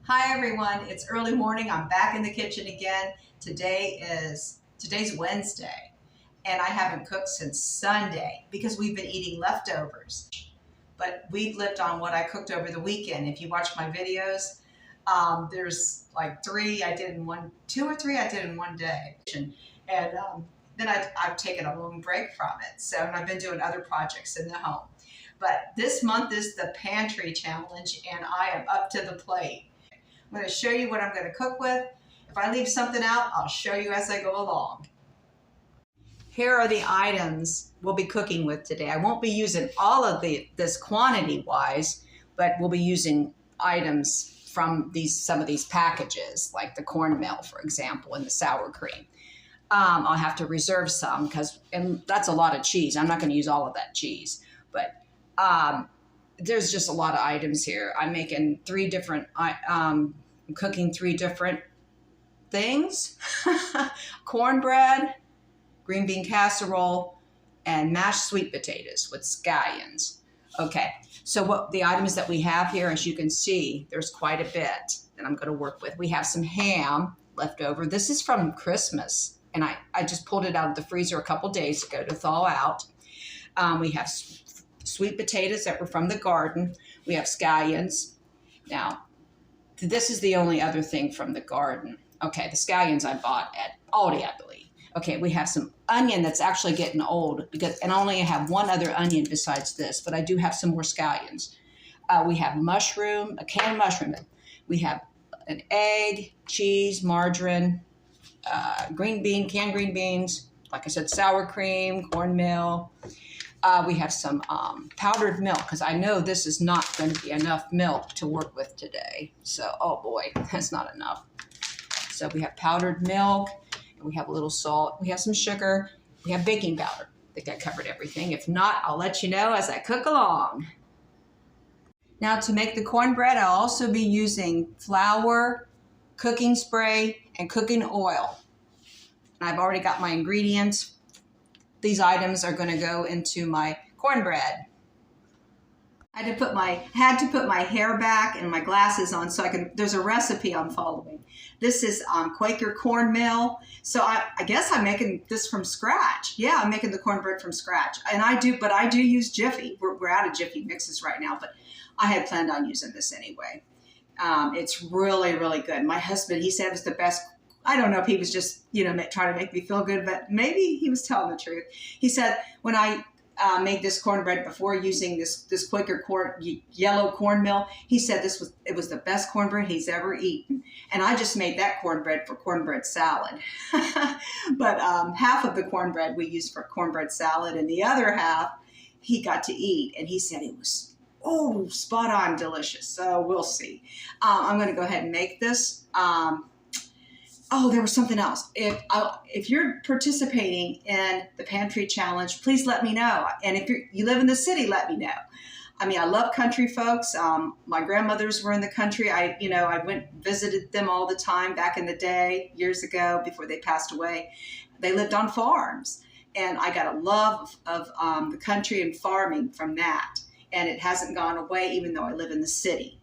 Hi everyone, it's early morning. I'm back in the kitchen again. Today's Wednesday, and I haven't cooked since Sunday because we've been eating leftovers. But we've lived on what I cooked over the weekend. If you watch my videos, there's like two or three I did in one day. And then I've taken a long break from it. And I've been doing other projects in the home. But this month is the Pantry Challenge, and I am up to the plate. I'm going to show you what I'm going to cook with. If I leave something out, I'll show you as I go along. Here are the items we'll be cooking with today. I won't be using all of this quantity-wise, but we'll be using items from some of these packages, like the cornmeal, for example, and the sour cream. I'll have to reserve some and that's a lot of cheese. I'm not going to use all of that cheese, but there's just a lot of items here. I'm making I'm cooking three different things. Cornbread, green bean casserole, and mashed sweet potatoes with scallions. Okay, so what the items that we have here, as you can see, there's quite a bit that I'm going to work with. We have some ham left over. This is from Christmas, and I just pulled it out of the freezer a couple days ago to thaw out. We have sweet potatoes that were from the garden. We have scallions. Now, this is the only other thing from the garden. Okay, the scallions I bought at Aldi, I believe. Okay, we have some onion that's actually getting old and I only have one other onion besides this, but I do have some more scallions. We have a canned mushroom. We have an egg, cheese, margarine, canned green beans, like I said, sour cream, cornmeal. We have some powdered milk, because I know this is not going to be enough milk to work with today. So, oh boy, that's not enough. So we have powdered milk, and we have a little salt. We have some sugar. We have baking powder. I think I covered everything. If not, I'll let you know as I cook along. Now, to make the cornbread, I'll also be using flour, cooking spray, and cooking oil. And I've already got my ingredients. These items are going to go into my cornbread. I had to put my hair back and my glasses on so there's a recipe I'm following. This is Quaker cornmeal. So I guess I'm making this from scratch. Yeah, I'm making the cornbread from scratch. And I do use Jiffy. We're out of Jiffy mixes right now, but I had planned on using this anyway. It's really, really good. My husband, he said it was the best. I don't know if he was just, trying to make me feel good, but maybe he was telling the truth. He said, when I made this cornbread before using this Quaker yellow cornmeal, he said it was the best cornbread he's ever eaten. And I just made that cornbread for cornbread salad. But half of the cornbread we used for cornbread salad, and the other half he got to eat. And he said it was, spot on delicious. So we'll see. I'm going to go ahead and make this. There was something else. If you're participating in the Pantry Challenge, please let me know. And if you live in the city, let me know. I mean, I love country folks. My grandmothers were in the country. I visited them all the time back in the day, years ago, before they passed away. They lived on farms. And I got a love of the country and farming from that. And it hasn't gone away, even though I live in the city.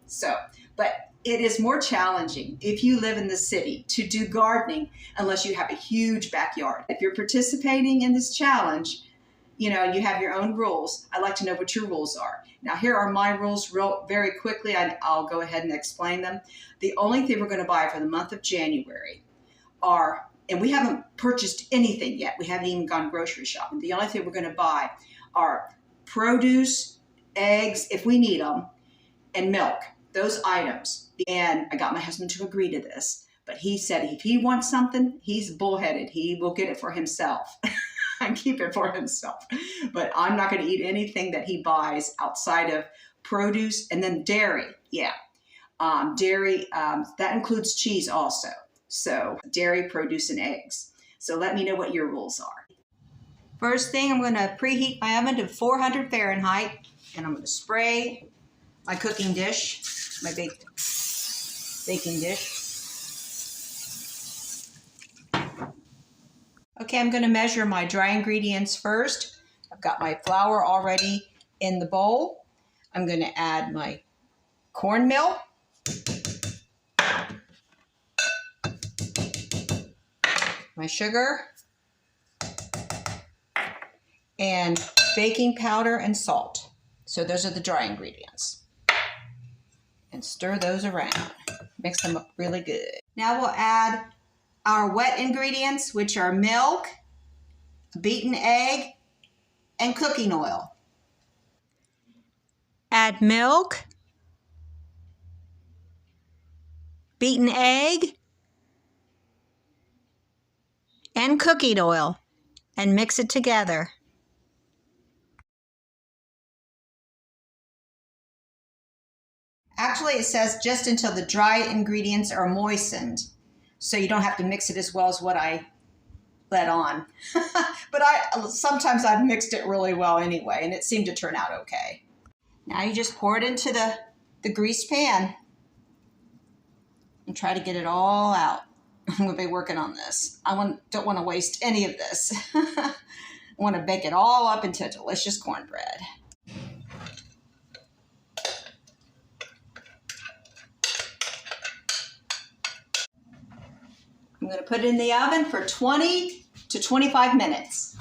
But it is more challenging if you live in the city to do gardening unless you have a huge backyard. If you're participating in this challenge, you have your own rules. I'd like to know what your rules are. Now, here are my rules very quickly. I'll go ahead and explain them. The only thing we're going to buy for the month of January and we haven't purchased anything yet. We haven't even gone grocery shopping. The only thing we're going to buy are produce, eggs, if we need them, and milk. Those items. And I got my husband to agree to this, but he said if he wants something, he's bullheaded. He will get it for himself and keep it for himself. But I'm not going to eat anything that he buys outside of produce, and then dairy. Yeah. Dairy, that includes cheese also. So dairy, produce, and eggs. So let me know what your rules are. First thing, I'm going to preheat my oven to 400 Fahrenheit, and I'm going to spray my cooking dish, my baking dish. Okay, I'm going to measure my dry ingredients first. I've got my flour already in the bowl. I'm going to add my cornmeal. my sugar, and baking powder and salt. So those are the dry ingredients. And stir those around. Mix them up really good. Now we'll add our wet ingredients, which are milk, beaten egg, and cooking oil. Add milk, beaten egg, and cooking oil, and mix it together. Actually, it says just until the dry ingredients are moistened, so you don't have to mix it as well as what I let on. But sometimes I've mixed it really well anyway, and it seemed to turn out okay. Now you just pour it into the greased pan and try to get it all out. I'm going to be working on this. Don't want to waste any of this. I want to bake it all up into delicious cornbread. I'm going to put it in the oven for 20 to 25 minutes.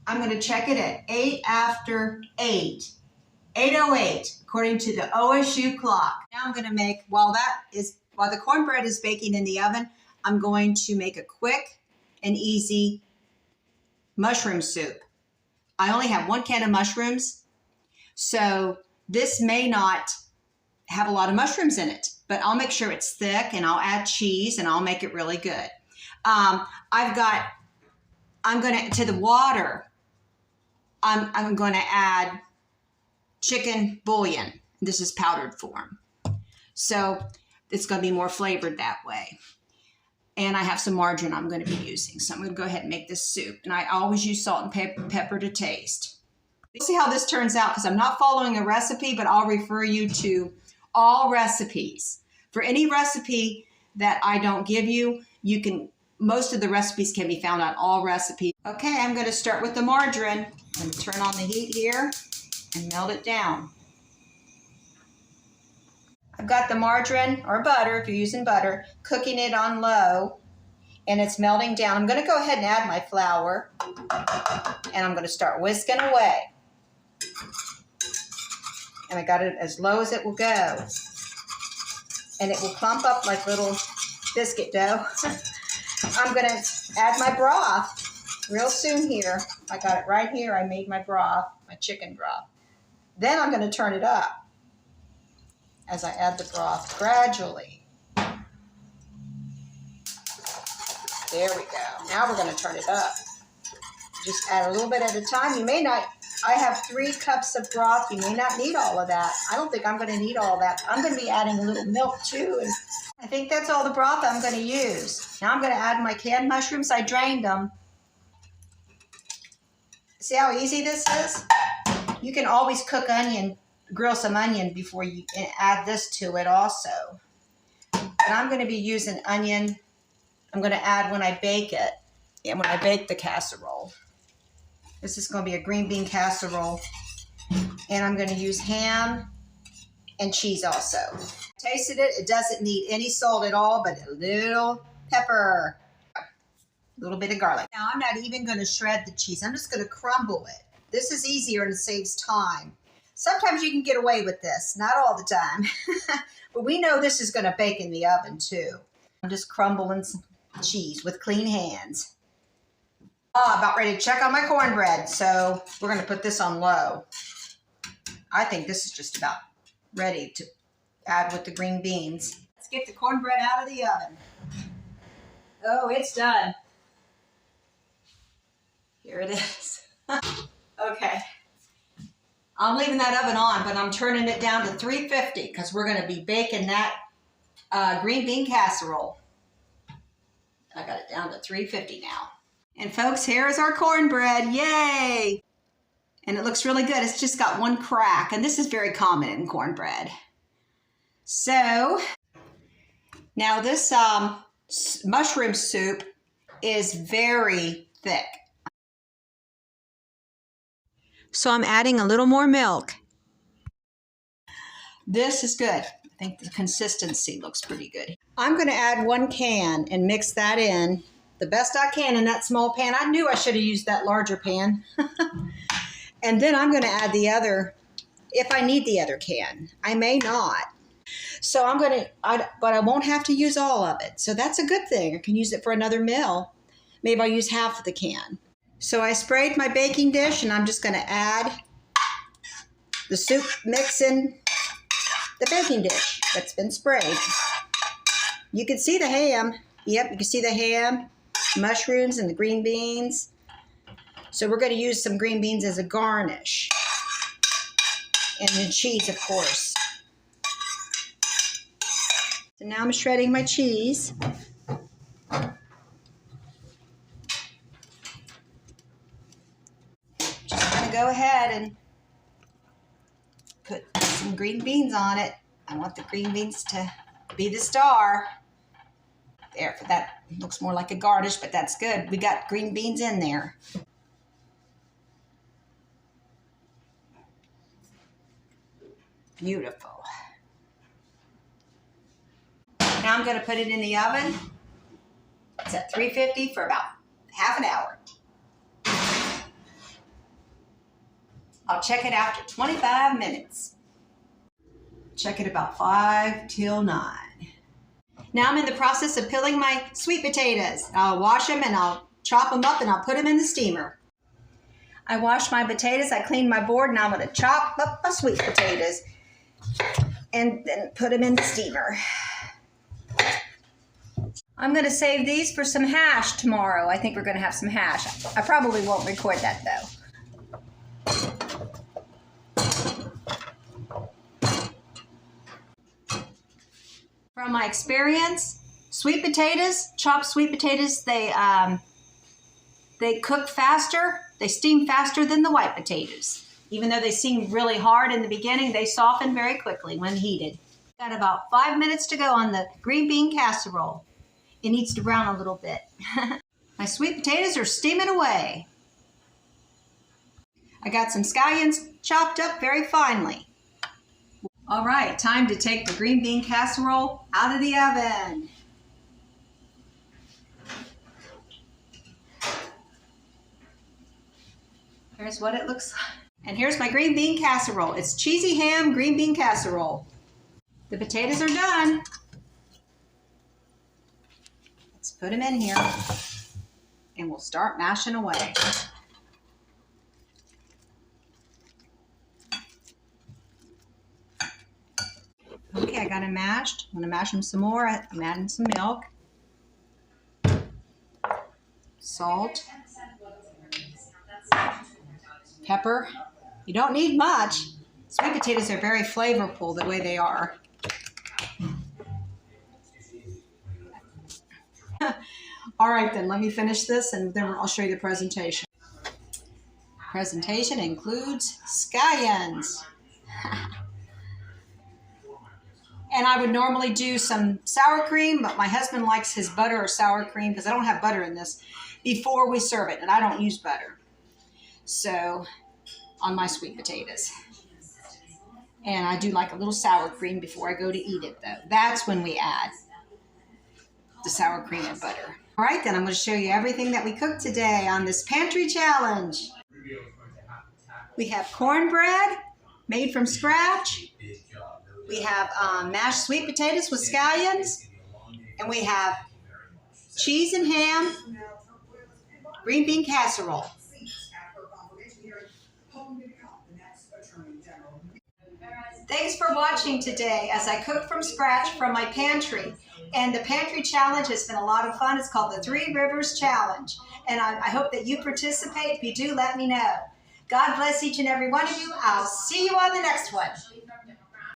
I'm going to check it at 8 after 8. 8:08, according to the OSU clock. Now I'm going to make, while the cornbread is baking in the oven, I'm going to make a quick and easy mushroom soup. I only have 1 can of mushrooms, so this may not have a lot of mushrooms in it, but I'll make sure it's thick, and I'll add cheese, and I'll make it really good. To the water, I'm going to add chicken bouillon. This is powdered form. So it's going to be more flavored that way. And I have some margarine I'm going to be using. So I'm going to go ahead and make this soup. And I always use salt and pepper to taste. We'll see how this turns out, because I'm not following a recipe, but I'll refer you to all recipes. For any recipe that I don't give you, most of the recipes can be found on all recipes. Okay, I'm going to start with the margarine. I'm going to turn on the heat here and melt it down. I've got the margarine, or butter if you're using butter, cooking it on low, and it's melting down. I'm going to go ahead and add my flour, and I'm going to start whisking away. And I got it as low as it will go. And it will clump up like little biscuit dough. I'm going to add my broth real soon here. I got it right here. I made my broth, my chicken broth. Then I'm going to turn it up as I add the broth gradually. There we go. Now we're going to turn it up. Just add a little bit at a time. You may not, I have 3 cups of broth. You may not need all of that. I don't think I'm going to need all that. I'm going to be adding a little milk too. And I think that's all the broth I'm going to use. Now I'm going to add my canned mushrooms. I drained them. See how easy this is? You can always grill some onion before you add this to it also. And I'm going to be using onion. I'm going to add when I bake it, and when I bake the casserole. This is going to be a green bean casserole. And I'm going to use ham and cheese also. Tasted it. It doesn't need any salt at all, but a little pepper. A little bit of garlic. Now, I'm not even going to shred the cheese. I'm just going to crumble it. This is easier and it saves time. Sometimes you can get away with this. Not all the time. But we know this is going to bake in the oven too. I'm just crumbling some cheese with clean hands. About ready to check on my cornbread. So we're going to put this on low. I think this is just about ready to add with the green beans. Let's get the cornbread out of the oven. Oh, it's done. Here it is. Okay. I'm leaving that oven on, but I'm turning it down to 350 because we're going to be baking that green bean casserole. I got it down to 350 now. And folks, here is our cornbread. Yay! And it looks really good. It's just got one crack, and this is very common in cornbread. So, now this mushroom soup is very thick. So I'm adding a little more milk. This is good. I think the consistency looks pretty good. I'm going to add 1 can and mix that in the best I can in that small pan. I knew I should have used that larger pan. And then I'm going to add the other, if I need the other can. I may not. So I'm going to, but I won't have to use all of it. So that's a good thing. I can use it for another meal. Maybe I'll use half of the can. So I sprayed my baking dish, and I'm just going to add the soup mix in the baking dish that's been sprayed. You can see the ham. Yep, you can see the ham, mushrooms, and the green beans. So we're going to use some green beans as a garnish. And then cheese, of course. So now I'm shredding my cheese. Just going to go ahead and put some green beans on it. I want the green beans to be the star. There, that looks more like a garnish, but that's good. We got green beans in there. Beautiful. Now I'm going to put it in the oven. It's at 350 for about half an hour. I'll check it after 25 minutes. Check it about 5 till 9. Now I'm in the process of peeling my sweet potatoes. I'll wash them and I'll chop them up and I'll put them in the steamer. I washed my potatoes, I cleaned my board, and I'm going to chop up my sweet potatoes and then put them in the steamer. I'm going to save these for some hash tomorrow. I think we're going to have some hash. I probably won't record that though. From my experience, sweet potatoes, chopped sweet potatoes, they cook faster, they steam faster than the white potatoes. Even though they seem really hard in the beginning, they soften very quickly when heated. Got about 5 minutes to go on the green bean casserole. It needs to brown a little bit. My sweet potatoes are steaming away. I got some scallions chopped up very finely. All right, time to take the green bean casserole out of the oven. Here's what it looks like. And here's my green bean casserole. It's cheesy ham green bean casserole. The potatoes are done. Let's put them in here and we'll start mashing away. Okay, I got them mashed. I'm going to mash them some more. I'm adding some milk, salt, pepper. You don't need much. Sweet potatoes are very flavorful the way they are. All right, then let me finish this and then I'll show you the presentation. Presentation includes scallions. And I would normally do some sour cream, but my husband likes his butter or sour cream because I don't have butter in this before we serve it, and I don't use butter. So, on my sweet potatoes. And I do like a little sour cream before I go to eat it, though. That's when we add the sour cream and butter. All right, then I'm going to show you everything that we cooked today on this pantry challenge. We have cornbread made from scratch. We have mashed sweet potatoes with scallions, and we have cheese and ham, green bean casserole. Thanks for watching today as I cook from scratch from my pantry. And the pantry challenge has been a lot of fun. It's called the 3 Rivers Challenge. And I hope that you participate. If you do, let me know. God bless each and every one of you. I'll see you on the next one.